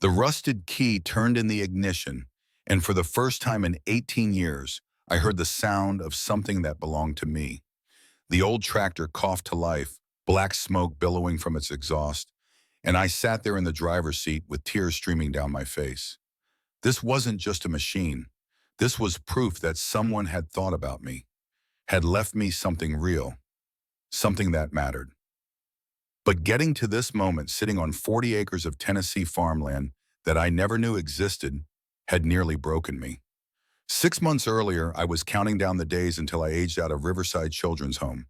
The rusted key turned in the ignition, and for the first time in 18 years, I heard the sound of something that belonged to me. The old tractor coughed to life, black smoke billowing from its exhaust, and I sat there in the driver's seat with tears streaming down my face. This wasn't just a machine. This was proof that someone had thought about me, had left me something real, something that mattered. But getting to this moment, sitting on 40 acres of Tennessee farmland that I never knew existed, had nearly broken me. 6 months earlier, I was counting down the days until I aged out of Riverside Children's Home,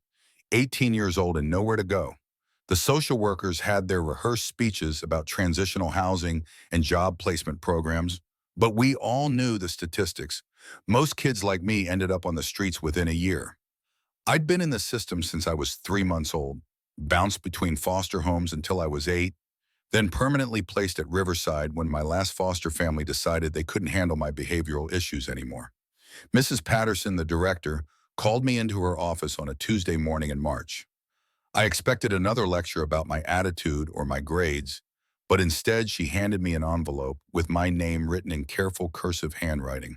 18 years old and nowhere to go. The social workers had their rehearsed speeches about transitional housing and job placement programs, but we all knew the statistics. Most kids like me ended up on the streets within a year. I'd been in the system since I was 3 months old, bounced between foster homes until I was 8, then permanently placed at Riverside when my last foster family decided they couldn't handle my behavioral issues anymore. Mrs. Patterson, the director, called me into her office on a Tuesday morning in March. I expected another lecture about my attitude or my grades, but instead she handed me an envelope with my name written in careful cursive handwriting.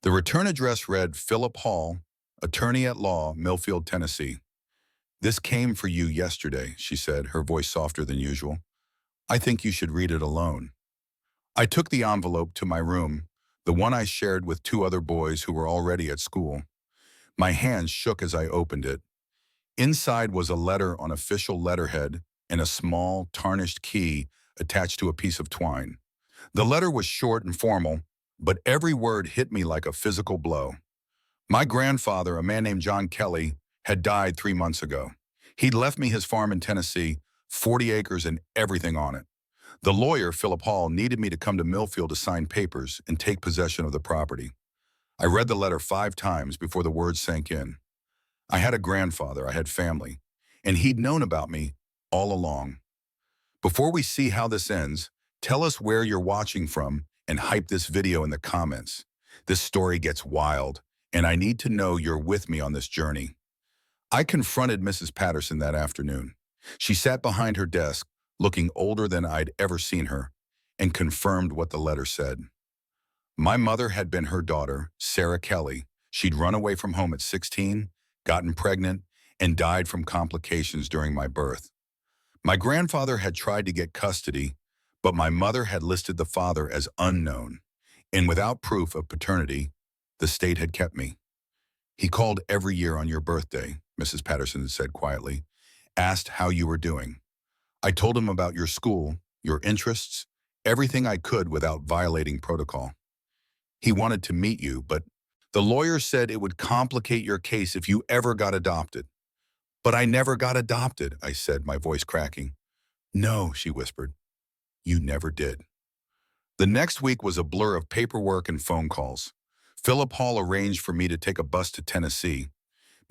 The return address read Philip Hall, attorney at law, Millfield, Tennessee. "This came for you yesterday," she said, her voice softer than usual. "I think you should read it alone." I took the envelope to my room, the one I shared with two other boys who were already at school. My hands shook as I opened it. Inside was a letter on official letterhead and a small, tarnished key attached to a piece of twine. The letter was short and formal, but every word hit me like a physical blow. My grandfather, a man named John Kelly, had died 3 months ago. He'd left me his farm in Tennessee, 40 acres and everything on it. The lawyer, Philip Hall, needed me to come to Millfield to sign papers and take possession of the property. I read the letter 5 times before the words sank in. I had a grandfather, I had family, and he'd known about me all along. Before we see how this ends, tell us where you're watching from and hype this video in the comments. This story gets wild, and I need to know you're with me on this journey. I confronted Mrs. Patterson that afternoon. She sat behind her desk, looking older than I'd ever seen her, and confirmed what the letter said. My mother had been her daughter, Sarah Kelly. She'd run away from home at 16, gotten pregnant, and died from complications during my birth. My grandfather had tried to get custody, but my mother had listed the father as unknown, and without proof of paternity, the state had kept me. "He called every year on your birthday," Mrs. Patterson had said quietly, "asked how you were doing. I told him about your school, your interests, everything I could without violating protocol. He wanted to meet you, but the lawyer said it would complicate your case if you ever got adopted." "But I never got adopted," I said, my voice cracking. "No," she whispered, "you never did." The next week was a blur of paperwork and phone calls. Philip Hall arranged for me to take a bus to Tennessee.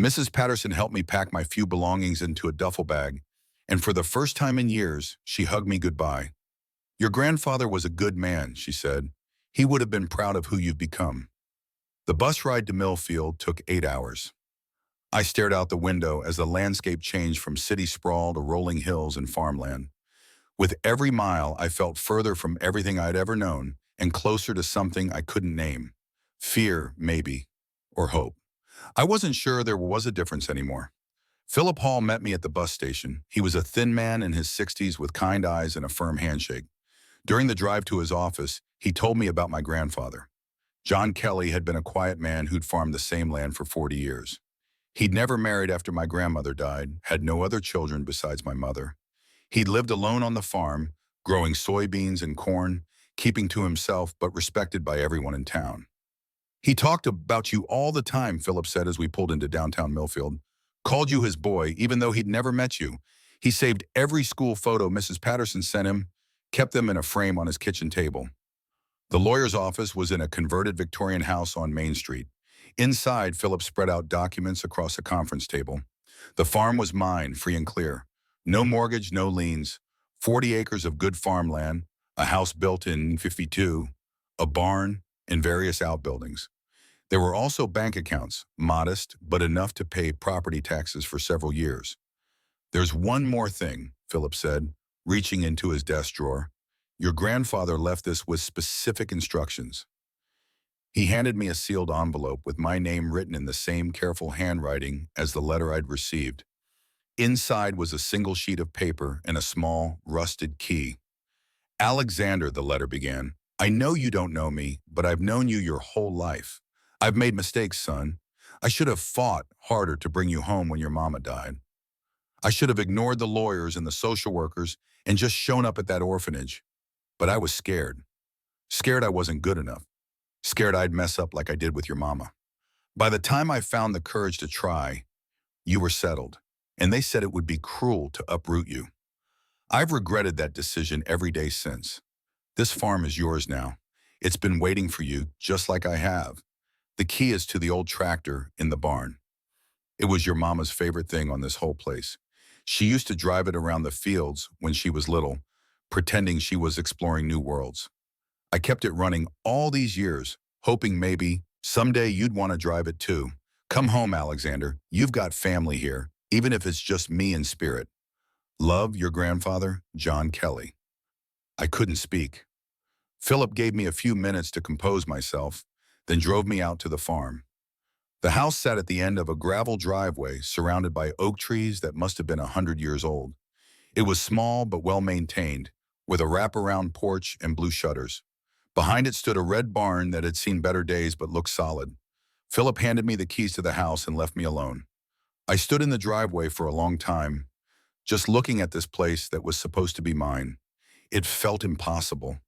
Mrs. Patterson helped me pack my few belongings into a duffel bag, and for the first time in years, she hugged me goodbye. "Your grandfather was a good man," she said. "He would have been proud of who you've become." The bus ride to Millfield took 8 hours. I stared out the window as the landscape changed from city sprawl to rolling hills and farmland. With every mile, I felt further from everything I'd ever known and closer to something I couldn't name. Fear, maybe, or hope. I wasn't sure there was a difference anymore. Philip Hall met me at the bus station. He was a thin man in his 60s with kind eyes and a firm handshake. During the drive to his office, he told me about my grandfather. John Kelly had been a quiet man who'd farmed the same land for 40 years. He'd never married after my grandmother died, had no other children besides my mother. He'd lived alone on the farm, growing soybeans and corn, keeping to himself but respected by everyone in town. "He talked about you all the time," Philip said as we pulled into downtown Millfield. "Called you his boy, even though he'd never met you. He saved every school photo Mrs. Patterson sent him, kept them in a frame on his kitchen table." The lawyer's office was in a converted Victorian house on Main Street. Inside, Philip spread out documents across a conference table. The farm was mine, free and clear. No mortgage, no liens. 40 acres of good farmland, a house built in '52, a barn, and various outbuildings. There were also bank accounts, modest, but enough to pay property taxes for several years. "There's one more thing," Philip said, reaching into his desk drawer. Your grandfather left this with specific instructions. He handed me a sealed envelope with my name written in the same careful handwriting as the letter I'd received. Inside was a single sheet of paper and a small, rusted key. Alexander, the letter began, I know you don't know me, but I've known you your whole life. I've made mistakes, son. I should have fought harder to bring you home when your mama died. I should have ignored the lawyers and the social workers and just shown up at that orphanage. But I was scared. Scared I wasn't good enough. Scared I'd mess up like I did with your mama. By the time I found the courage to try, you were settled, and they said it would be cruel to uproot you. I've regretted that decision every day since. This farm is yours now. It's been waiting for you, just like I have. The key is to the old tractor in the barn. It was your mama's favorite thing on this whole place. She used to drive it around the fields when she was little, pretending she was exploring new worlds. I kept it running all these years, hoping maybe someday you'd want to drive it too. Come home, Alexander. You've got family here, even if it's just me in spirit. Love, your grandfather, John Kelly. I couldn't speak. Philip gave me a few minutes to compose myself, then drove me out to the farm. The house sat at the end of a gravel driveway surrounded by oak trees that must have been 100 years old. It was small but well-maintained, with a wraparound porch and blue shutters. Behind it stood a red barn that had seen better days but looked solid. Philip handed me the keys to the house and left me alone. I stood in the driveway for a long time, just looking at this place that was supposed to be mine. It felt impossible.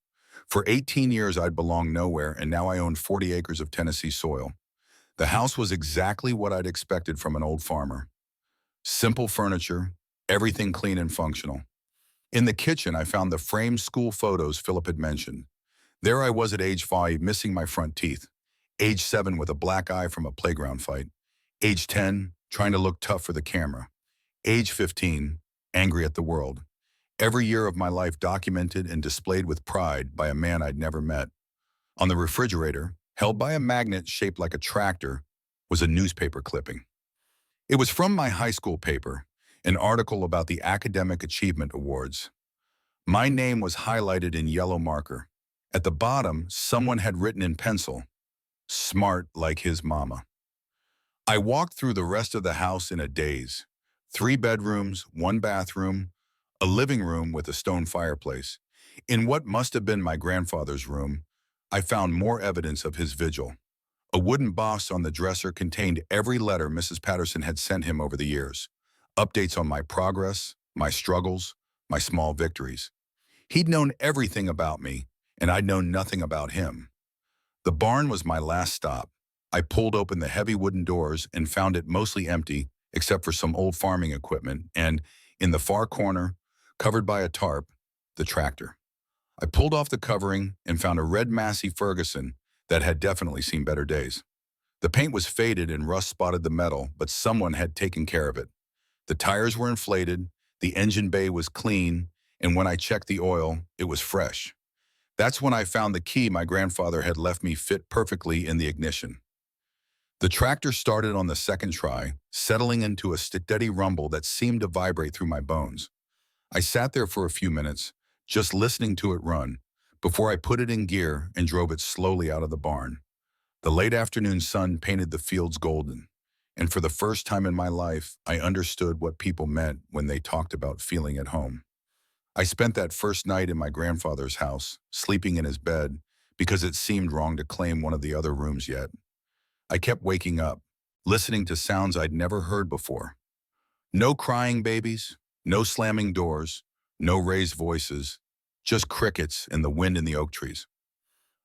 For 18 years I'd belonged nowhere, and now I owned 40 acres of Tennessee soil. The house was exactly what I'd expected from an old farmer. Simple furniture, everything clean and functional. In the kitchen, I found the framed school photos Philip had mentioned. There I was at age 5, missing my front teeth. Age 7 with a black eye from a playground fight. Age 10, trying to look tough for the camera. Age 15, angry at the world. Every year of my life documented and displayed with pride by a man I'd never met. On the refrigerator, held by a magnet shaped like a tractor, was a newspaper clipping. It was from my high school paper, an article about the Academic Achievement Awards. My name was highlighted in yellow marker. At the bottom, someone had written in pencil, "Smart like his mama." I walked through the rest of the house in a daze. 3 bedrooms, 1 bathroom, a living room with a stone fireplace. In what must have been my grandfather's room, I found more evidence of his vigil. A wooden box on the dresser contained every letter Mrs. Patterson had sent him over the years. Updates on my progress, my struggles, my small victories. He'd known everything about me, and I'd known nothing about him. The barn was my last stop. I pulled open the heavy wooden doors and found it mostly empty, except for some old farming equipment, and in the far corner, covered by a tarp, the tractor. I pulled off the covering and found a red Massey Ferguson that had definitely seen better days. The paint was faded and rust spotted the metal, but someone had taken care of it. The tires were inflated, the engine bay was clean, and when I checked the oil, it was fresh. That's when I found the key my grandfather had left me fit perfectly in the ignition. The tractor started on the second try, settling into a steady rumble that seemed to vibrate through my bones. I sat there for a few minutes, just listening to it run, before I put it in gear and drove it slowly out of the barn. The late afternoon sun painted the fields golden, and for the first time in my life, I understood what people meant when they talked about feeling at home. I spent that first night in my grandfather's house, sleeping in his bed, because it seemed wrong to claim one of the other rooms yet. I kept waking up, listening to sounds I'd never heard before. No crying babies, no slamming doors, no raised voices, just crickets and the wind in the oak trees.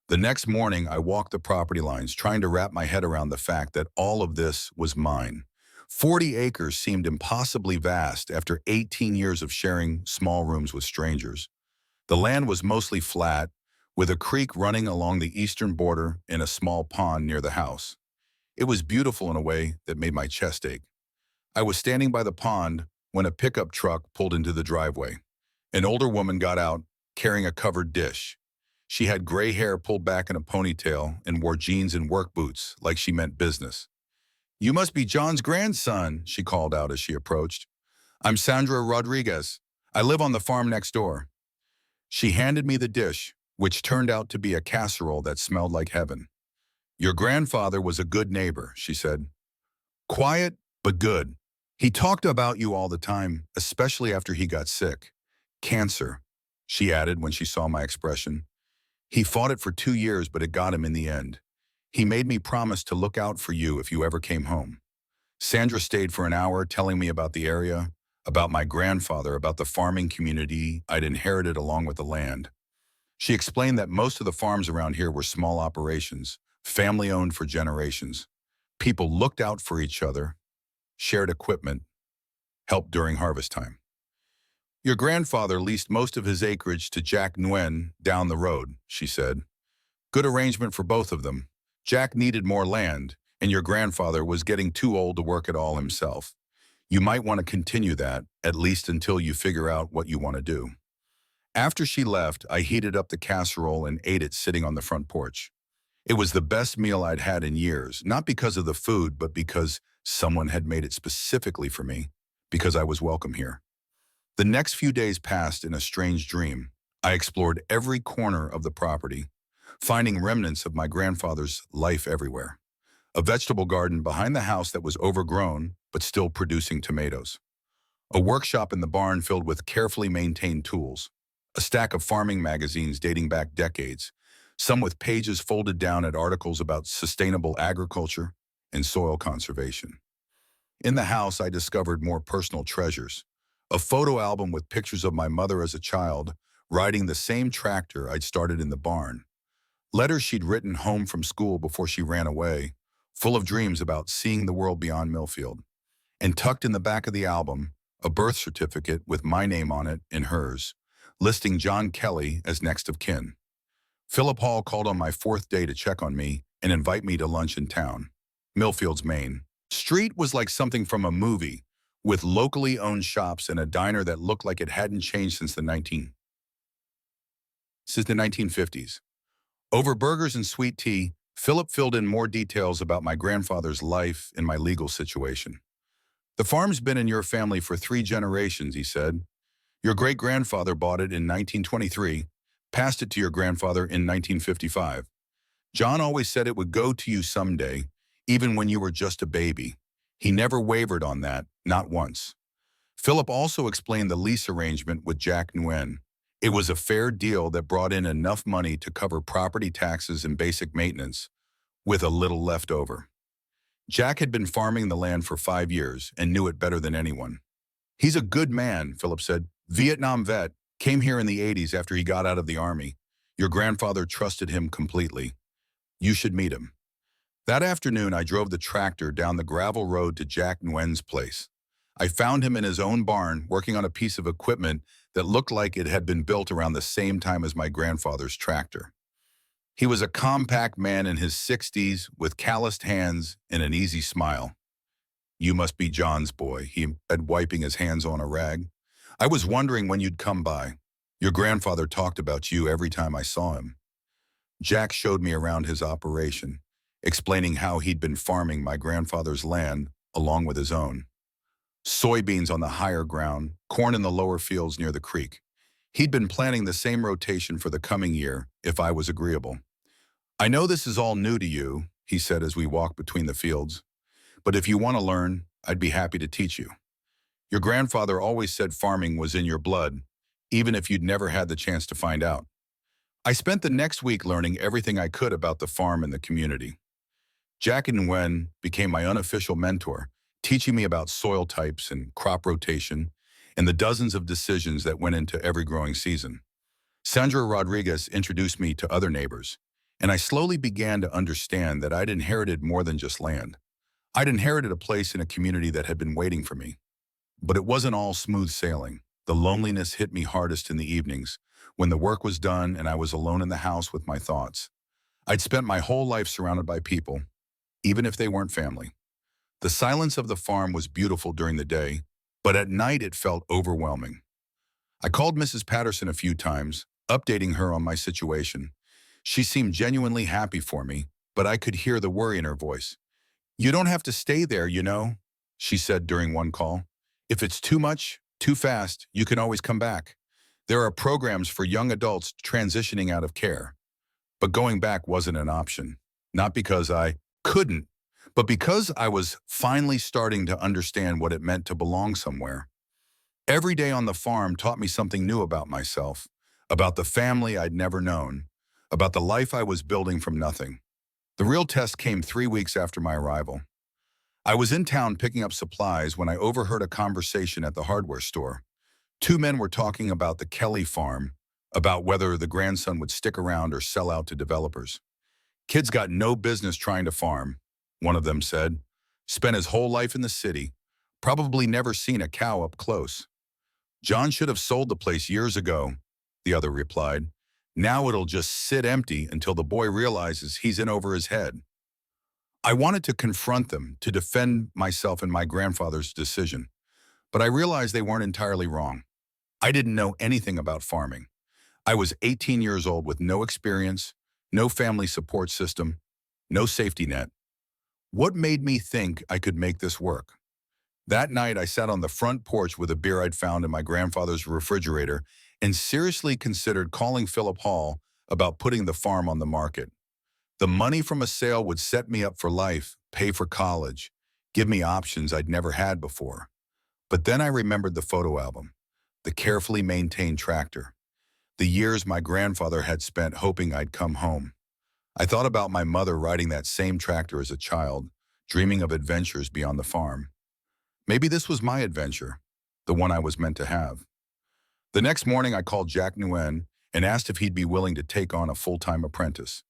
The next morning, I walked the property lines, trying to wrap my head around the fact that all of this was mine. 40 acres seemed impossibly vast after 18 years of sharing small rooms with strangers. The land was mostly flat, with a creek running along the eastern border and a small pond near the house. It was beautiful in a way that made my chest ache. I was standing by the pond when a pickup truck pulled into the driveway. An older woman got out, carrying a covered dish. She had gray hair pulled back in a ponytail and wore jeans and work boots like she meant business. "You must be John's grandson," she called out as she approached. "I'm Sandra Rodriguez. I live on the farm next door." She handed me the dish, which turned out to be a casserole that smelled like heaven. Your grandfather was a good neighbor, she said. Quiet, but good. He talked about you all the time, especially after he got sick. Cancer, she added when she saw my expression. He fought it for 2 years, but it got him in the end. He made me promise to look out for you if you ever came home. Sandra stayed for an hour telling me about the area, about my grandfather, about the farming community I'd inherited along with the land. She explained that most of the farms around here were small operations, family-owned for generations. People looked out for each other, shared equipment, helped during harvest time. Your grandfather leased most of his acreage to Jack Nguyen down the road, she said. Good arrangement for both of them. Jack needed more land, and your grandfather was getting too old to work it all himself. You might want to continue that, at least until you figure out what you want to do. After she left, I heated up the casserole and ate it sitting on the front porch. It was the best meal I'd had in years, not because of the food, but because someone had made it specifically for me, because I was welcome here. The next few days passed in a strange dream. I explored every corner of the property, finding remnants of my grandfather's life everywhere. A vegetable garden behind the house that was overgrown, but still producing tomatoes. A workshop in the barn filled with carefully maintained tools. A stack of farming magazines dating back decades, some with pages folded down at articles about sustainable agriculture and soil conservation. In the house, I discovered more personal treasures. A photo album with pictures of my mother as a child, riding the same tractor I'd started in the barn. Letters she'd written home from school before she ran away, full of dreams about seeing the world beyond Millfield. And tucked in the back of the album, a birth certificate with my name on it and hers, listing John Kelly as next of kin. Philip Hall called on my 4th day to check on me and invite me to lunch in town. Millfield's Main. Street was like something from a movie, with locally owned shops and a diner that looked like it hadn't changed since the 1950s. Over burgers and sweet tea, Philip filled in more details about my grandfather's life and my legal situation. The farm's been in your family for 3 generations, he said. Your great-grandfather bought it in 1923, passed it to your grandfather in 1955. John always said it would go to you someday, even when you were just a baby. He never wavered on that, not once. Philip also explained the lease arrangement with Jack Nguyen. It was a fair deal that brought in enough money to cover property taxes and basic maintenance, with a little left over. Jack had been farming the land for 5 years and knew it better than anyone. He's a good man, Philip said. Vietnam vet, came here in the 80s after he got out of the army. Your grandfather trusted him completely. You should meet him. That afternoon, I drove the tractor down the gravel road to Jack Nguyen's place. I found him in his own barn working on a piece of equipment that looked like it had been built around the same time as my grandfather's tractor. He was a compact man in his 60s with calloused hands and an easy smile. You must be John's boy, he said, wiping his hands on a rag. I was wondering when you'd come by. Your grandfather talked about you every time I saw him. Jack showed me around his operation, explaining how he'd been farming my grandfather's land along with his own. Soybeans on the higher ground, corn in the lower fields near the creek. He'd been planning the same rotation for the coming year, if I was agreeable. I know this is all new to you, he said as we walked between the fields, but if you want to learn, I'd be happy to teach you. Your grandfather always said farming was in your blood, even if you'd never had the chance to find out. I spent the next week learning everything I could about the farm and the community. Jack and Nguyen became my unofficial mentor, teaching me about soil types and crop rotation and the dozens of decisions that went into every growing season. Sandra Rodriguez introduced me to other neighbors, and I slowly began to understand that I'd inherited more than just land. I'd inherited a place in a community that had been waiting for me. But it wasn't all smooth sailing. The loneliness hit me hardest in the evenings, when the work was done and I was alone in the house with my thoughts. I'd spent my whole life surrounded by people, even if they weren't family. The silence of the farm was beautiful during the day, but at night it felt overwhelming. I called Mrs. Patterson a few times, updating her on my situation. She seemed genuinely happy for me, but I could hear the worry in her voice. You don't have to stay there, you know, she said during one call. If it's too much, too fast, you can always come back. There are programs for young adults transitioning out of care, but going back wasn't an option. Not because I couldn't, but because I was finally starting to understand what it meant to belong somewhere. Every day on the farm taught me something new about myself, about the family I'd never known, about the life I was building from nothing. The real test came 3 weeks after my arrival. I was in town picking up supplies when I overheard a conversation at the hardware store. Two men were talking about the Kelly farm, about whether the grandson would stick around or sell out to developers. Kid's got no business trying to farm, one of them said. Spent his whole life in the city, probably never seen a cow up close. John should have sold the place years ago, the other replied. Now it'll just sit empty until the boy realizes he's in over his head. I wanted to confront them, to defend myself and my grandfather's decision, but I realized they weren't entirely wrong. I didn't know anything about farming. I was 18 years old with no experience, no family support system, no safety net. What made me think I could make this work? That night, I sat on the front porch with a beer I'd found in my grandfather's refrigerator and seriously considered calling Philip Hall about putting the farm on the market. The money from a sale would set me up for life, pay for college, give me options I'd never had before. But then I remembered the photo album, the carefully maintained tractor, the years my grandfather had spent hoping I'd come home. I thought about my mother riding that same tractor as a child, dreaming of adventures beyond the farm. Maybe this was my adventure, the one I was meant to have. The next morning, I called Jack Nguyen and asked if he'd be willing to take on a full-time apprentice.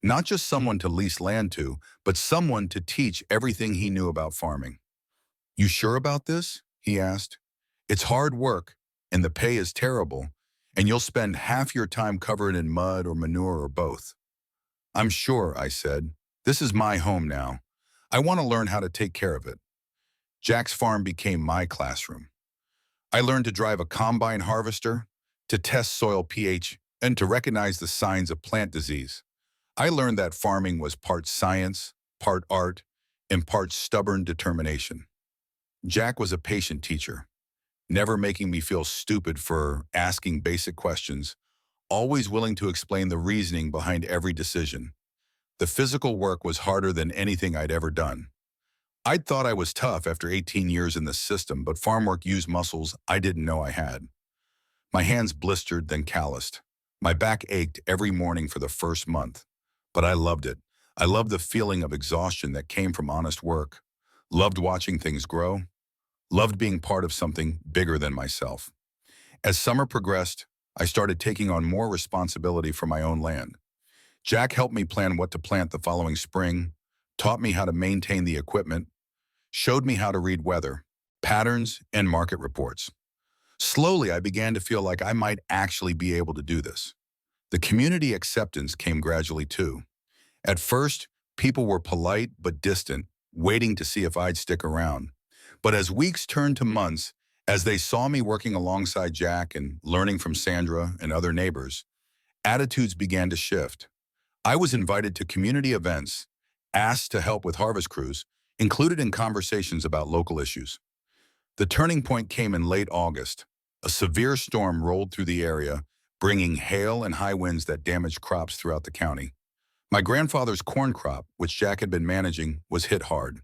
Not just someone to lease land to, but someone to teach everything he knew about farming. You sure about this? He asked. It's hard work, and the pay is terrible, and you'll spend half your time covered in mud or manure or both. I'm sure, I said. This is my home now. I want to learn how to take care of it. Jack's farm became my classroom. I learned to drive a combine harvester, to test soil pH, and to recognize the signs of plant disease. I learned that farming was part science, part art, and part stubborn determination. Jack was a patient teacher, never making me feel stupid for asking basic questions, always willing to explain the reasoning behind every decision. The physical work was harder than anything I'd ever done. I'd thought I was tough after 18 years in the system, but farm work used muscles I didn't know I had. My hands blistered, then calloused. My back ached every morning for the first month. But I loved it. I loved the feeling of exhaustion that came from honest work. Loved watching things grow. Loved being part of something bigger than myself. As summer progressed, I started taking on more responsibility for my own land. Jack helped me plan what to plant the following spring, taught me how to maintain the equipment, showed me how to read weather, patterns, and market reports. Slowly, I began to feel like I might actually be able to do this. The community acceptance came gradually too. At first, people were polite but distant, waiting to see if I'd stick around. But as weeks turned to months, as they saw me working alongside Jack and learning from Sandra and other neighbors, attitudes began to shift. I was invited to community events, asked to help with harvest crews, included in conversations about local issues. The turning point came in late August. A severe storm rolled through the area, bringing hail and high winds that damaged crops throughout the county. My grandfather's corn crop, which Jack had been managing, was hit hard.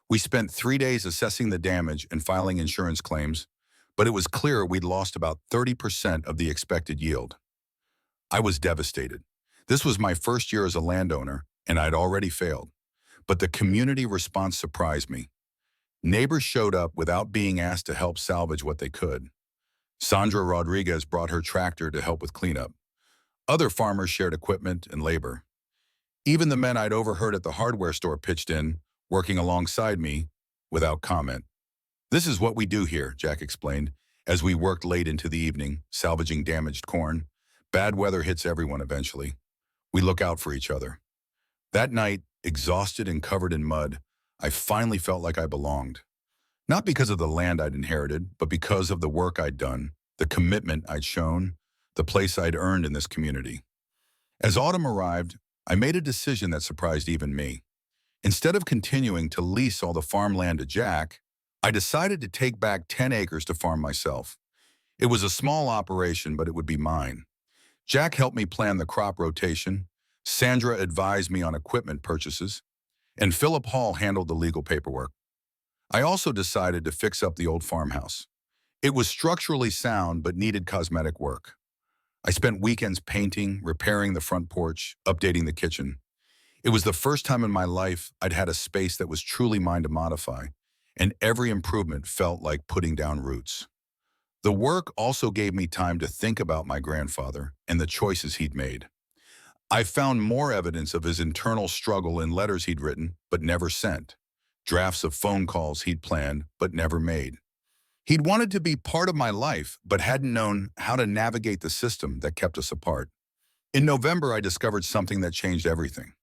We spent 3 days assessing the damage and filing insurance claims, but it was clear we'd lost about 30% of the expected yield. I was devastated. This was my first year as a landowner, and I'd already failed. But the community response surprised me. Neighbors showed up without being asked to help salvage what they could. Sandra Rodriguez brought her tractor to help with cleanup. Other farmers shared equipment and labor. Even the men I'd overheard at the hardware store pitched in, working alongside me, without comment. This is what we do here, Jack explained, as we worked late into the evening, salvaging damaged corn. Bad weather hits everyone eventually. We look out for each other. That night, exhausted and covered in mud, I finally felt like I belonged. Not because of the land I'd inherited, but because of the work I'd done, the commitment I'd shown, the place I'd earned in this community. As autumn arrived, I made a decision that surprised even me. Instead of continuing to lease all the farmland to Jack, I decided to take back 10 acres to farm myself. It was a small operation, but it would be mine. Jack helped me plan the crop rotation, Sandra advised me on equipment purchases, and Philip Hall handled the legal paperwork. I also decided to fix up the old farmhouse. It was structurally sound but needed cosmetic work. I spent weekends painting, repairing the front porch, updating the kitchen. It was the first time in my life I'd had a space that was truly mine to modify, and every improvement felt like putting down roots. The work also gave me time to think about my grandfather and the choices he'd made. I found more evidence of his internal struggle in letters he'd written but never sent, drafts of phone calls he'd planned but never made. He'd wanted to be part of my life but hadn't known how to navigate the system that kept us apart. In November, I discovered something that changed everything.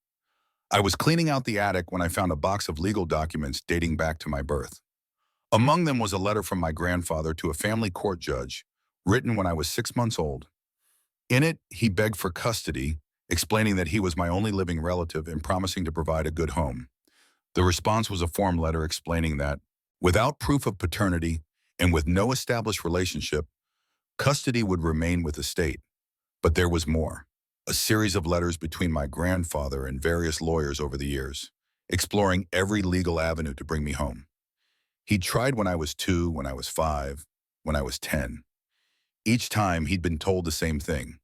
I was cleaning out the attic when I found a box of legal documents dating back to my birth. Among them was a letter from my grandfather to a family court judge, written when I was 6 months old. In it, he begged for custody, explaining that he was my only living relative and promising to provide a good home. The response was a form letter explaining that, without proof of paternity and with no established relationship, custody would remain with the state. But there was more. A series of letters between my grandfather and various lawyers over the years, exploring every legal avenue to bring me home. He'd tried when I was 2, when I was 5, when I was 10. Each time he'd been told the same thing,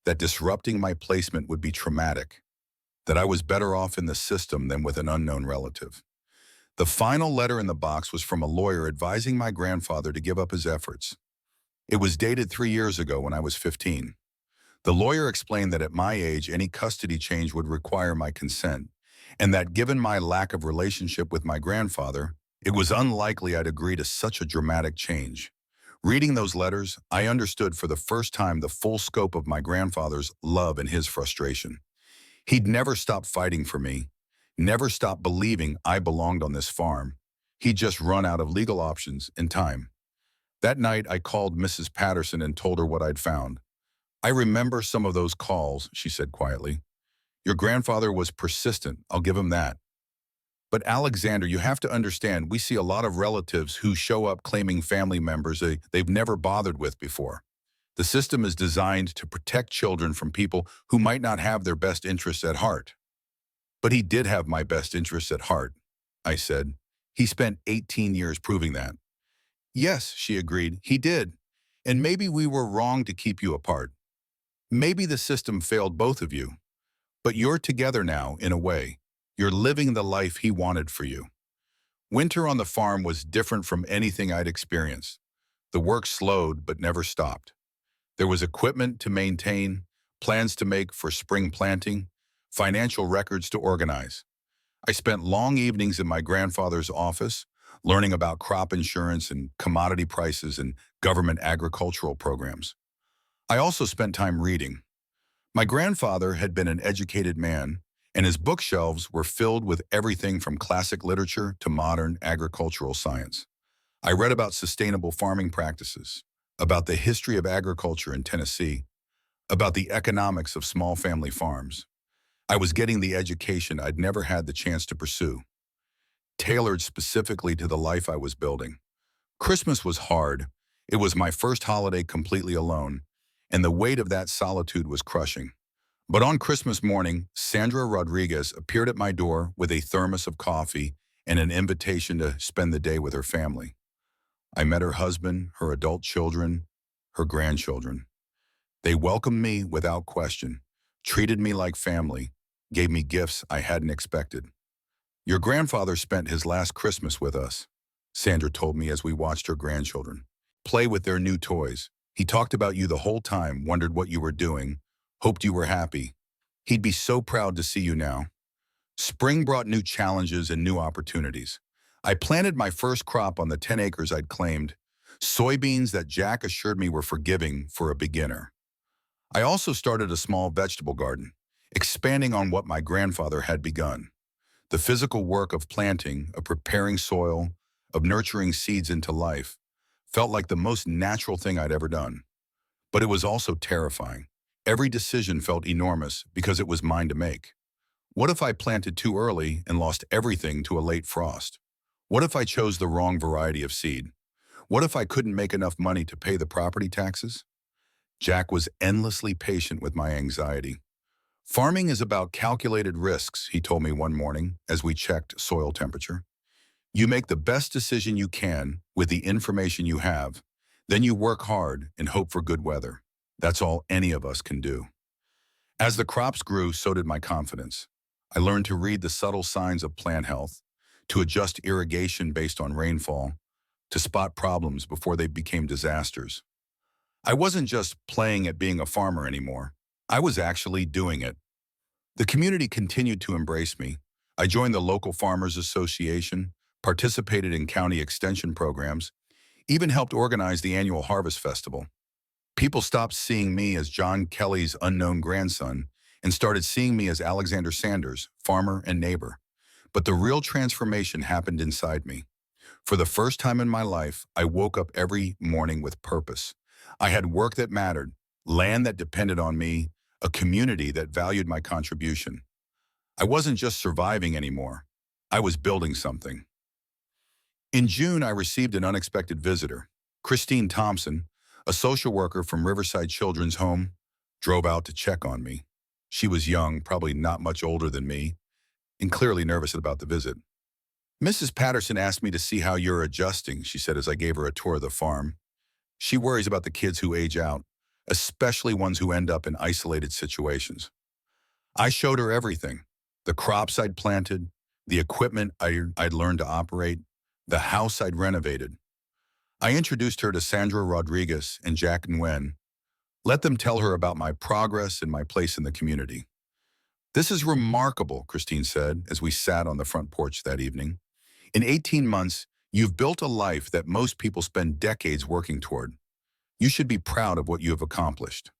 that disrupting my placement would be traumatic, that I was better off in the system than with an unknown relative. The final letter in the box was from a lawyer advising my grandfather to give up his efforts. It was dated 3 years ago when I was 15. The lawyer explained that at my age, any custody change would require my consent, and that given my lack of relationship with my grandfather, it was unlikely I'd agree to such a dramatic change. Reading those letters, I understood for the first time the full scope of my grandfather's love and his frustration. He'd never stopped fighting for me, never stopped believing I belonged on this farm. He'd just run out of legal options and time. That night, I called Mrs. Patterson and told her what I'd found. "I remember some of those calls," she said quietly. "Your grandfather was persistent, I'll give him that. But Alexander, you have to understand, we see a lot of relatives who show up claiming family members they've never bothered with before. The system is designed to protect children from people who might not have their best interests at heart." "But he did have my best interests at heart," I said. "He spent 18 years proving that." "Yes," she agreed, "he did. And maybe we were wrong to keep you apart. Maybe the system failed both of you. But you're together now, in a way. You're living the life he wanted for you." Winter on the farm was different from anything I'd experienced. The work slowed but never stopped. There was equipment to maintain, plans to make for spring planting, financial records to organize. I spent long evenings in my grandfather's office, learning about crop insurance and commodity prices and government agricultural programs. I also spent time reading. My grandfather had been an educated man, and his bookshelves were filled with everything from classic literature to modern agricultural science. I read about sustainable farming practices, about the history of agriculture in Tennessee, about the economics of small family farms. I was getting the education I'd never had the chance to pursue, tailored specifically to the life I was building. Christmas was hard. It was my first holiday completely alone, and the weight of that solitude was crushing. But on Christmas morning, Sandra Rodriguez appeared at my door with a thermos of coffee and an invitation to spend the day with her family. I met her husband, her adult children, her grandchildren. They welcomed me without question, treated me like family, gave me gifts I hadn't expected. "Your grandfather spent his last Christmas with us," Sandra told me as we watched her grandchildren play with their new toys. "He talked about you the whole time, wondered what you were doing, hoped you were happy. He'd be so proud to see you now." Spring brought new challenges and new opportunities. I planted my first crop on the 10 acres I'd claimed, soybeans that Jack assured me were forgiving for a beginner. I also started a small vegetable garden, expanding on what my grandfather had begun. The physical work of planting, of preparing soil, of nurturing seeds into life, felt like the most natural thing I'd ever done. But it was also terrifying. Every decision felt enormous because it was mine to make. What if I planted too early and lost everything to a late frost? What if I chose the wrong variety of seed? What if I couldn't make enough money to pay the property taxes? Jack was endlessly patient with my anxiety. Farming is about calculated risks, he told me one morning as we checked soil temperature. You make the best decision you can with the information you have. Then you work hard and hope for good weather. That's all any of us can do. As the crops grew, so did my confidence. I learned to read the subtle signs of plant health, to adjust irrigation based on rainfall, to spot problems before they became disasters. I wasn't just playing at being a farmer anymore. I was actually doing it. The community continued to embrace me. I joined the local Farmers Association, participated in county extension programs, even helped organize the annual Harvest Festival. People stopped seeing me as John Kelly's unknown grandson and started seeing me as Alexander Sanders, farmer and neighbor. But the real transformation happened inside me. For the first time in my life, I woke up every morning with purpose. I had work that mattered, land that depended on me, a community that valued my contribution. I wasn't just surviving anymore. I was building something. In June, I received an unexpected visitor. Christine Thompson, a social worker from Riverside Children's Home, drove out to check on me. She was young, probably not much older than me, and clearly nervous about the visit. Mrs. Patterson asked me to see how you're adjusting, she said as I gave her a tour of the farm. She worries about the kids who age out, especially ones who end up in isolated situations. I showed her everything: the crops I'd planted, the equipment I'd learned to operate, the house I'd renovated. I introduced her to Sandra Rodriguez and Jack Nguyen. Let them tell her about my progress and my place in the community. This is remarkable, Christine said as we sat on the front porch that evening. In 18 months, you've built a life that most people spend decades working toward. You should be proud of what you have accomplished.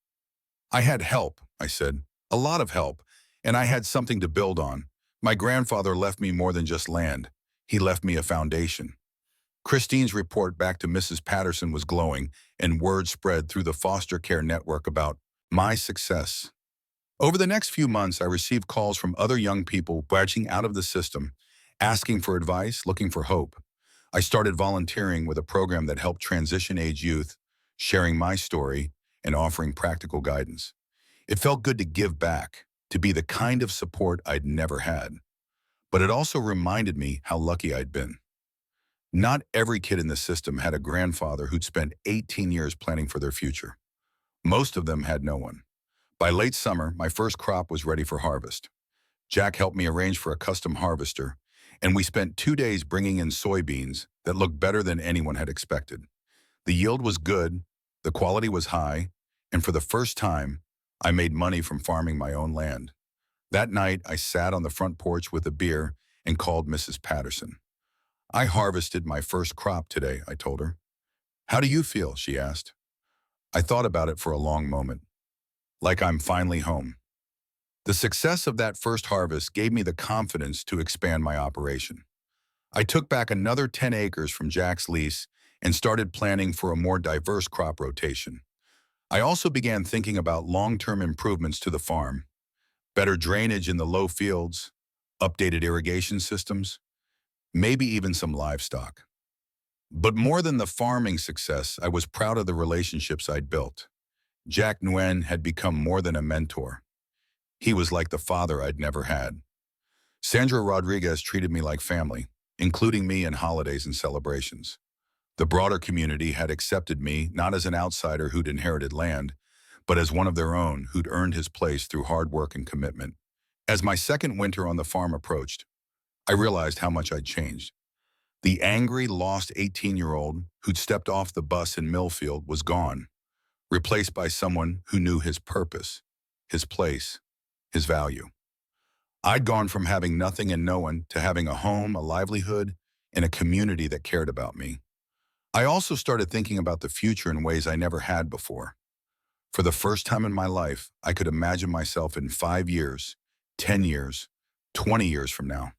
I had help, I said, a lot of help, and I had something to build on. My grandfather left me more than just land. He left me a foundation. Christine's report back to Mrs. Patterson was glowing, and word spread through the foster care network about my success. Over the next few months, I received calls from other young people branching out of the system, asking for advice, looking for hope. I started volunteering with a program that helped transition-age youth, sharing my story and offering practical guidance. It felt good to give back, to be the kind of support I'd never had. But it also reminded me how lucky I'd been. Not every kid in the system had a grandfather who'd spent 18 years planning for their future. Most of them had no one. By late summer, my first crop was ready for harvest. Jack helped me arrange for a custom harvester, and we spent 2 days bringing in soybeans that looked better than anyone had expected. The yield was good, the quality was high, and for the first time, I made money from farming my own land. That night, I sat on the front porch with a beer and called Mrs. Patterson. I harvested my first crop today, I told her. How do you feel? She asked. I thought about it for a long moment. Like I'm finally home. The success of that first harvest gave me the confidence to expand my operation. I took back another 10 acres from Jack's lease and started planning for a more diverse crop rotation. I also began thinking about long-term improvements to the farm: better drainage in the low fields, updated irrigation systems, maybe even some livestock. But more than the farming success, I was proud of the relationships I'd built. Jack Nguyen had become more than a mentor. He was like the father I'd never had. Sandra Rodriguez treated me like family, including me in holidays and celebrations. The broader community had accepted me not as an outsider who'd inherited land, but as one of their own who'd earned his place through hard work and commitment. As my second winter on the farm approached, I realized how much I'd changed. The angry, lost 18-year-old who'd stepped off the bus in Millfield was gone, replaced by someone who knew his purpose, his place, his value. I'd gone from having nothing and no one to having a home, a livelihood, and a community that cared about me. I also started thinking about the future in ways I never had before. For the first time in my life, I could imagine myself in 5 years, 10 years, 20 years from now.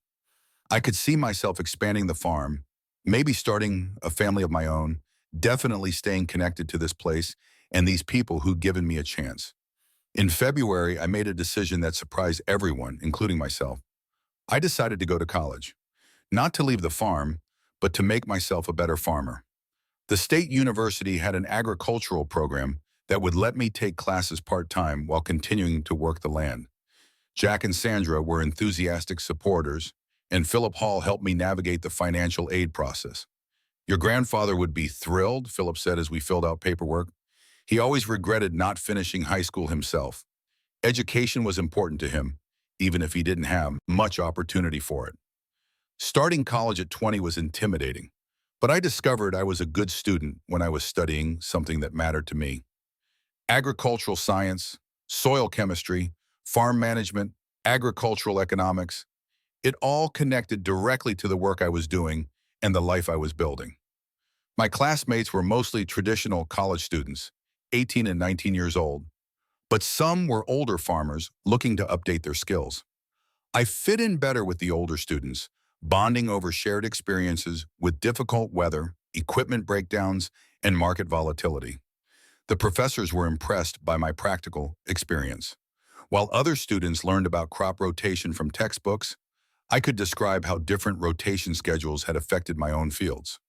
I could see myself expanding the farm, maybe starting a family of my own, definitely staying connected to this place and these people who'd given me a chance. In February, I made a decision that surprised everyone, including myself. I decided to go to college, not to leave the farm, but to make myself a better farmer. The state university had an agricultural program that would let me take classes part-time while continuing to work the land. Jack and Sandra were enthusiastic supporters, and Philip Hall helped me navigate the financial aid process. Your grandfather would be thrilled, Philip said as we filled out paperwork. He always regretted not finishing high school himself. Education was important to him, even if he didn't have much opportunity for it. Starting college at 20 was intimidating, but I discovered I was a good student when I was studying something that mattered to me. Agricultural science, soil chemistry, farm management, agricultural economics, it all connected directly to the work I was doing and the life I was building. My classmates were mostly traditional college students, 18 and 19 years old, but some were older farmers looking to update their skills. I fit in better with the older students, bonding over shared experiences with difficult weather, equipment breakdowns, and market volatility. The professors were impressed by my practical experience. While other students learned about crop rotation from textbooks, I could describe how different rotation schedules had affected my own fields.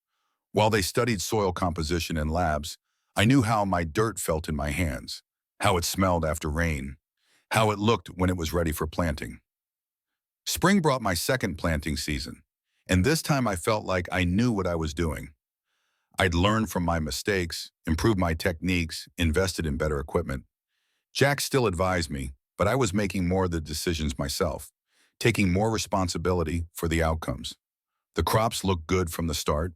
While they studied soil composition in labs, I knew how my dirt felt in my hands, how it smelled after rain, how it looked when it was ready for planting. Spring brought my second planting season, and this time I felt like I knew what I was doing. I'd learned from my mistakes, improved my techniques, invested in better equipment. Jack still advised me, but I was making more of the decisions myself, taking more responsibility for the outcomes. The crops looked good from the start.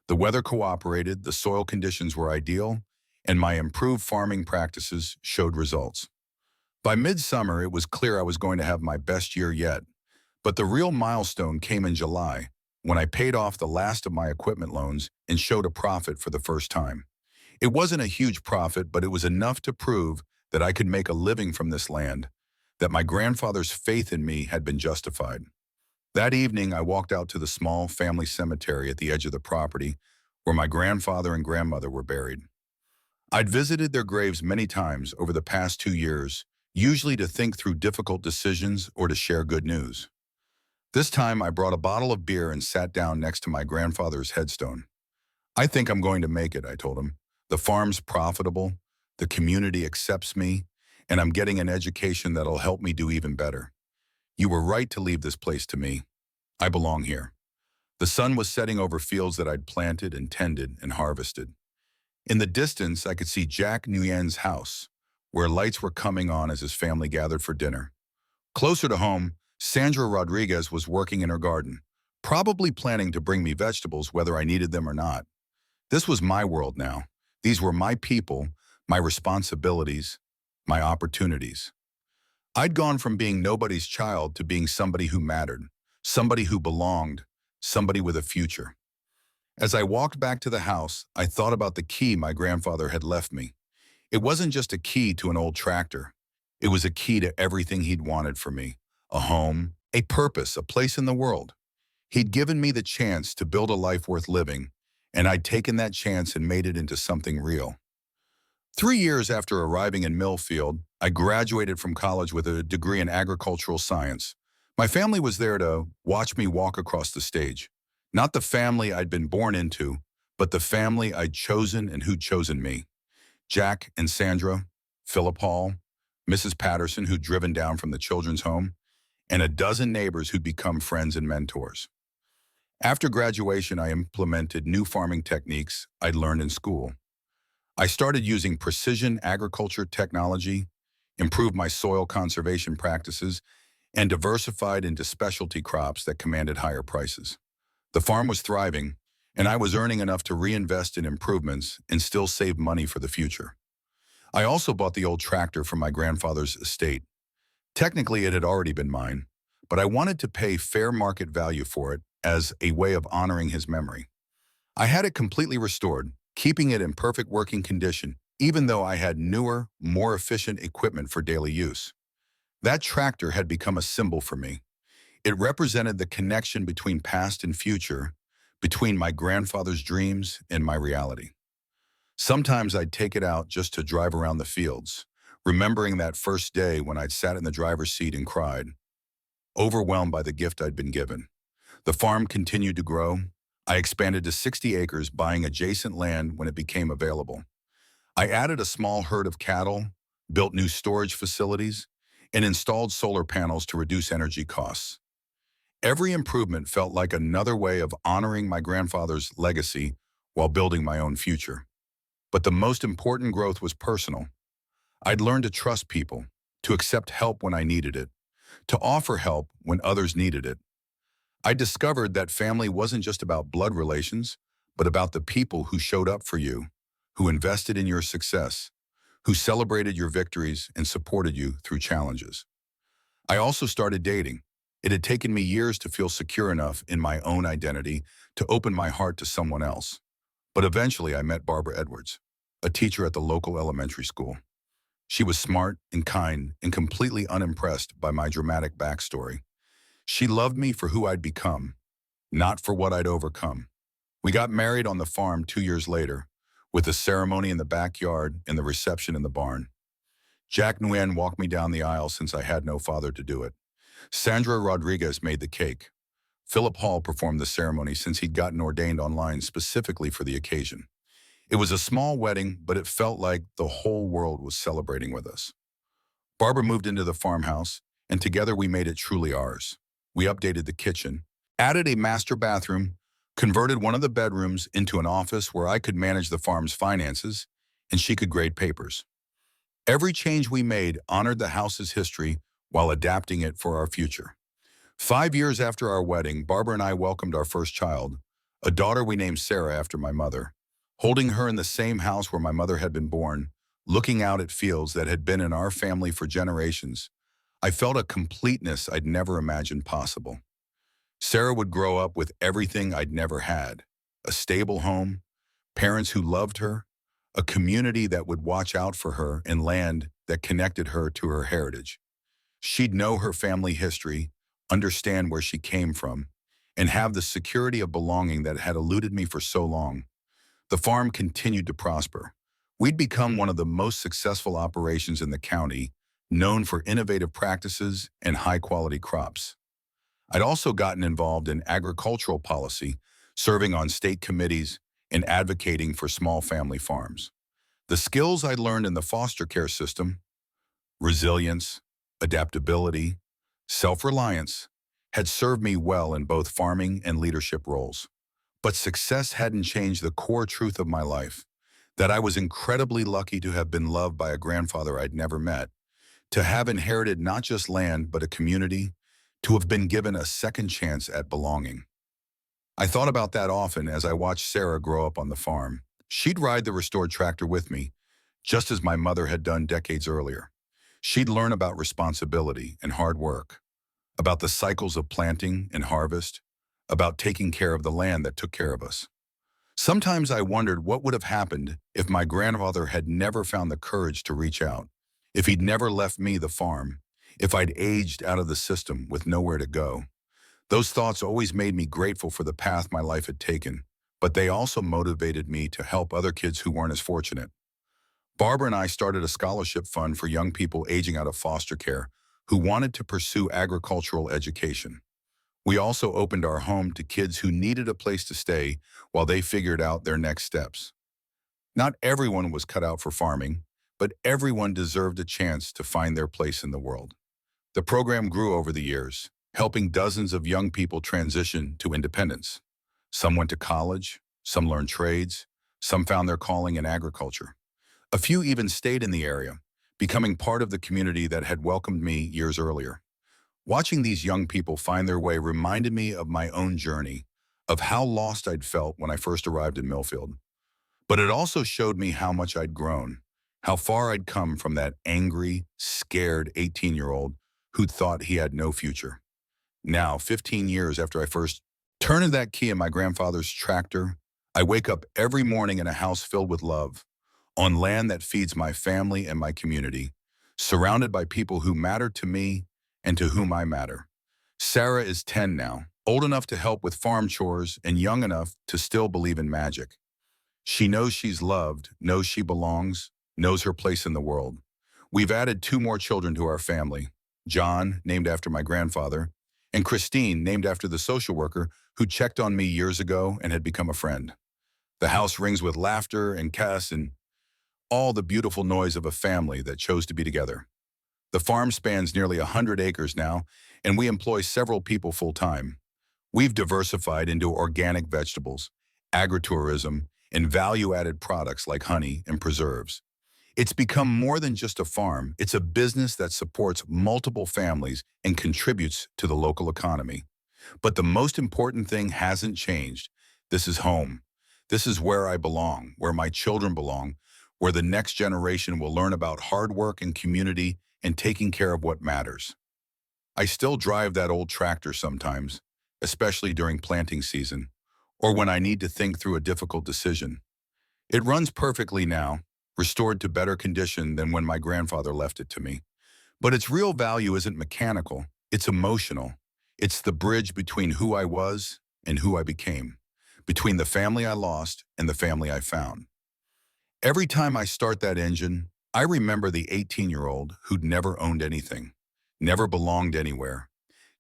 The weather cooperated, the soil conditions were ideal, and my improved farming practices showed results. By midsummer, it was clear I was going to have my best year yet, but the real milestone came in July, when I paid off the last of my equipment loans and showed a profit for the first time. It wasn't a huge profit, but it was enough to prove that I could make a living from this land, that my grandfather's faith in me had been justified. That evening, I walked out to the small family cemetery at the edge of the property where my grandfather and grandmother were buried. I'd visited their graves many times over the past 2 years, usually to think through difficult decisions or to share good news. This time, I brought a bottle of beer and sat down next to my grandfather's headstone. I think I'm going to make it, I told him. The farm's profitable, the community accepts me, and I'm getting an education that'll help me do even better. You were right to leave this place to me. I belong here. The sun was setting over fields that I'd planted and tended and harvested. In the distance, I could see Jack Nguyen's house, where lights were coming on as his family gathered for dinner. Closer to home, Sandra Rodriguez was working in her garden, probably planning to bring me vegetables whether I needed them or not. This was my world now. These were my people, my responsibilities, my opportunities. I'd gone from being nobody's child to being somebody who mattered, somebody who belonged, somebody with a future. As I walked back to the house, I thought about the key my grandfather had left me. It wasn't just a key to an old tractor. It was a key to everything he'd wanted for me. A home, a purpose, a place in the world. He'd given me the chance to build a life worth living, and I'd taken that chance and made it into something real. 3 years after arriving in Millfield, I graduated from college with a degree in agricultural science. My family was there to watch me walk across the stage. Not the family I'd been born into, but the family I'd chosen and who'd chosen me. Jack and Sandra, Philip Hall, Mrs. Patterson, who'd driven down from the children's home, and a dozen neighbors who'd become friends and mentors. After graduation, I implemented new farming techniques I'd learned in school. I started using precision agriculture technology, improved my soil conservation practices, and diversified into specialty crops that commanded higher prices. The farm was thriving, and I was earning enough to reinvest in improvements and still save money for the future. I also bought the old tractor from my grandfather's estate. Technically, it had already been mine, but I wanted to pay fair market value for it as a way of honoring his memory. I had it completely restored, keeping it in perfect working condition, even though I had newer, more efficient equipment for daily use. That tractor had become a symbol for me. It represented the connection between past and future, between my grandfather's dreams and my reality. Sometimes I'd take it out just to drive around the fields, remembering that first day when I'd sat in the driver's seat and cried, overwhelmed by the gift I'd been given. The farm continued to grow. I expanded to 60 acres, buying adjacent land when it became available. I added a small herd of cattle, built new storage facilities, and installed solar panels to reduce energy costs. Every improvement felt like another way of honoring my grandfather's legacy while building my own future. But the most important growth was personal. I'd learned to trust people, to accept help when I needed it, to offer help when others needed it. I discovered that family wasn't just about blood relations, but about the people who showed up for you, who invested in your success, who celebrated your victories and supported you through challenges. I also started dating. It had taken me years to feel secure enough in my own identity to open my heart to someone else. But eventually I met Barbara Edwards, a teacher at the local elementary school. She was smart and kind and completely unimpressed by my dramatic backstory. She loved me for who I'd become, not for what I'd overcome. We got married on the farm 2 years later, with the ceremony in the backyard and the reception in the barn. Jack Nguyen walked me down the aisle since I had no father to do it. Sandra Rodriguez made the cake. Philip Hall performed the ceremony since he'd gotten ordained online specifically for the occasion. It was a small wedding, but it felt like the whole world was celebrating with us. Barbara moved into the farmhouse, and together we made it truly ours. We updated the kitchen, added a master bathroom, converted one of the bedrooms into an office where I could manage the farm's finances, and she could grade papers. Every change we made honored the house's history while adapting it for our future. 5 years after our wedding, Barbara and I welcomed our first child, a daughter we named Sarah after my mother. Holding her in the same house where my mother had been born, looking out at fields that had been in our family for generations, I felt a completeness I'd never imagined possible. Sarah would grow up with everything I'd never had: a stable home, parents who loved her, a community that would watch out for her, and land that connected her to her heritage. She'd know her family history, understand where she came from, and have the security of belonging that had eluded me for so long. The farm continued to prosper. We'd become one of the most successful operations in the county, known for innovative practices and high-quality crops. I'd also gotten involved in agricultural policy, serving on state committees and advocating for small family farms. The skills I learned in the foster care system, resilience, adaptability, self-reliance, had served me well in both farming and leadership roles. But success hadn't changed the core truth of my life, that I was incredibly lucky to have been loved by a grandfather I'd never met, to have inherited not just land but a community, to have been given a second chance at belonging. I thought about that often as I watched Sarah grow up on the farm. She'd ride the restored tractor with me, just as my mother had done decades earlier. She'd learn about responsibility and hard work, about the cycles of planting and harvest, about taking care of the land that took care of us. Sometimes I wondered what would have happened if my grandfather had never found the courage to reach out, if he'd never left me the farm, if I'd aged out of the system with nowhere to go. Those thoughts always made me grateful for the path my life had taken, but they also motivated me to help other kids who weren't as fortunate. Barbara and I started a scholarship fund for young people aging out of foster care who wanted to pursue agricultural education. We also opened our home to kids who needed a place to stay while they figured out their next steps. Not everyone was cut out for farming, but everyone deserved a chance to find their place in the world. The program grew over the years, helping dozens of young people transition to independence. Some went to college, some learned trades, some found their calling in agriculture. A few even stayed in the area, becoming part of the community that had welcomed me years earlier. Watching these young people find their way reminded me of my own journey, of how lost I'd felt when I first arrived in Millfield. But it also showed me how much I'd grown, how far I'd come from that angry, scared 18-year-old who'd thought he had no future. Now, 15 years after I first turned that key in my grandfather's tractor, I wake up every morning in a house filled with love, on land that feeds my family and my community, surrounded by people who matter to me and to whom I matter. Sarah is 10 now, old enough to help with farm chores and young enough to still believe in magic. She knows she's loved, knows she belongs, knows her place in the world. We've added 2 more children to our family: John, named after my grandfather, and Christine, named after the social worker who checked on me years ago and had become a friend. The house rings with laughter and chaos and all the beautiful noise of a family that chose to be together. The farm spans nearly 100 acres now, and we employ several people full-time. We've diversified into organic vegetables, agritourism, and value-added products like honey and preserves. It's become more than just a farm. It's a business that supports multiple families and contributes to the local economy. But the most important thing hasn't changed. This is home. This is where I belong, where my children belong, where the next generation will learn about hard work and community and taking care of what matters. I still drive that old tractor sometimes, especially during planting season, or when I need to think through a difficult decision. It runs perfectly now, restored to better condition than when my grandfather left it to me. But its real value isn't mechanical, it's emotional. It's the bridge between who I was and who I became, between the family I lost and the family I found. Every time I start that engine, I remember the 18-year-old who'd never owned anything, never belonged anywhere,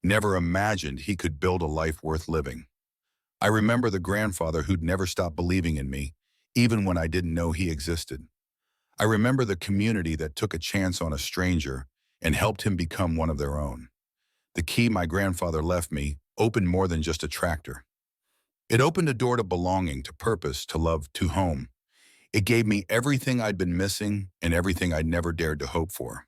never imagined he could build a life worth living. I remember the grandfather who'd never stopped believing in me, even when I didn't know he existed. I remember the community that took a chance on a stranger and helped him become one of their own. The key my grandfather left me opened more than just a tractor. It opened a door to belonging, to purpose, to love, to home. It gave me everything I'd been missing and everything I'd never dared to hope for.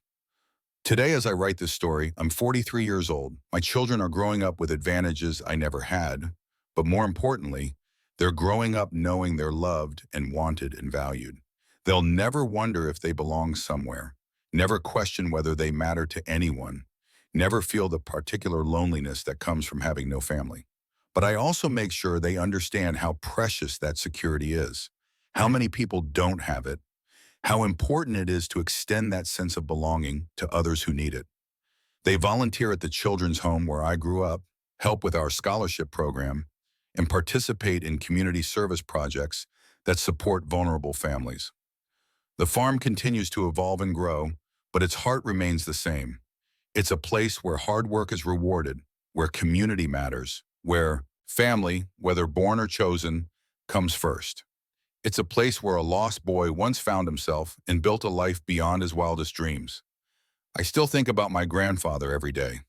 Today, as I write this story, I'm 43 years old. My children are growing up with advantages I never had, but more importantly, they're growing up knowing they're loved and wanted and valued. They'll never wonder if they belong somewhere, never question whether they matter to anyone, never feel the particular loneliness that comes from having no family. But I also make sure they understand how precious that security is, how many people don't have it, how important it is to extend that sense of belonging to others who need it. They volunteer at the children's home where I grew up, help with our scholarship program, and participate in community service projects that support vulnerable families. The farm continues to evolve and grow, but its heart remains the same. It's a place where hard work is rewarded, where community matters, where family, whether born or chosen, comes first. It's a place where a lost boy once found himself and built a life beyond his wildest dreams. I still think about my grandfather every day.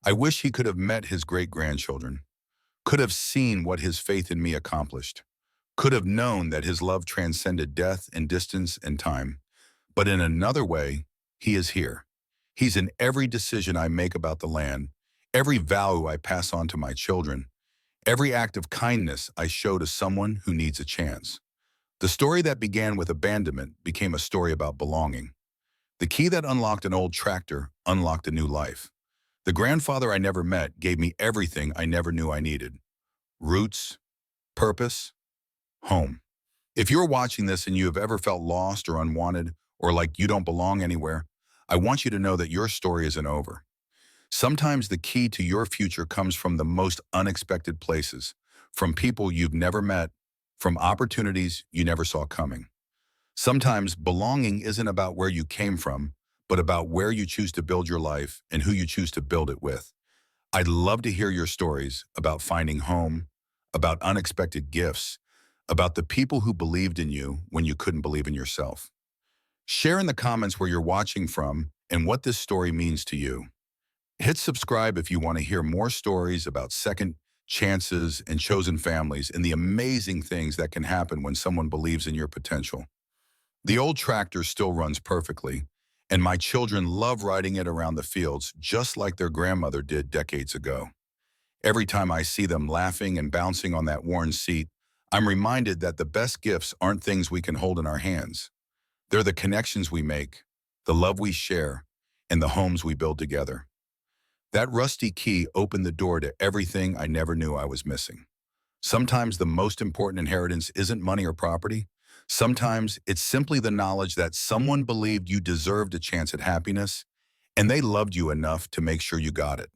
I wish he could have met his great-grandchildren, could have seen what his faith in me accomplished, could have known that his love transcended death and distance and time. But in another way, he is here. He's in every decision I make about the land, every vow I pass on to my children, every act of kindness I show to someone who needs a chance. The story that began with abandonment became a story about belonging. The key that unlocked an old tractor unlocked a new life. The grandfather I never met gave me everything I never knew I needed. Roots, purpose, home. If you're watching this and you have ever felt lost or unwanted or like you don't belong anywhere, I want you to know that your story isn't over. Sometimes the key to your future comes from the most unexpected places, from people you've never met, from opportunities you never saw coming. Sometimes belonging isn't about where you came from, but about where you choose to build your life and who you choose to build it with. I'd love to hear your stories about finding home, about unexpected gifts, about the people who believed in you when you couldn't believe in yourself. Share in the comments where you're watching from and what this story means to you. Hit subscribe if you want to hear more stories about second chances and chosen families and the amazing things that can happen when someone believes in your potential. The old tractor still runs perfectly, and my children love riding it around the fields just like their grandmother did decades ago. Every time I see them laughing and bouncing on that worn seat, I'm reminded that the best gifts aren't things we can hold in our hands. They're the connections we make, the love we share, and the homes we build together. That rusty key opened the door to everything I never knew I was missing. Sometimes the most important inheritance isn't money or property. Sometimes it's simply the knowledge that someone believed you deserved a chance at happiness, and they loved you enough to make sure you got it.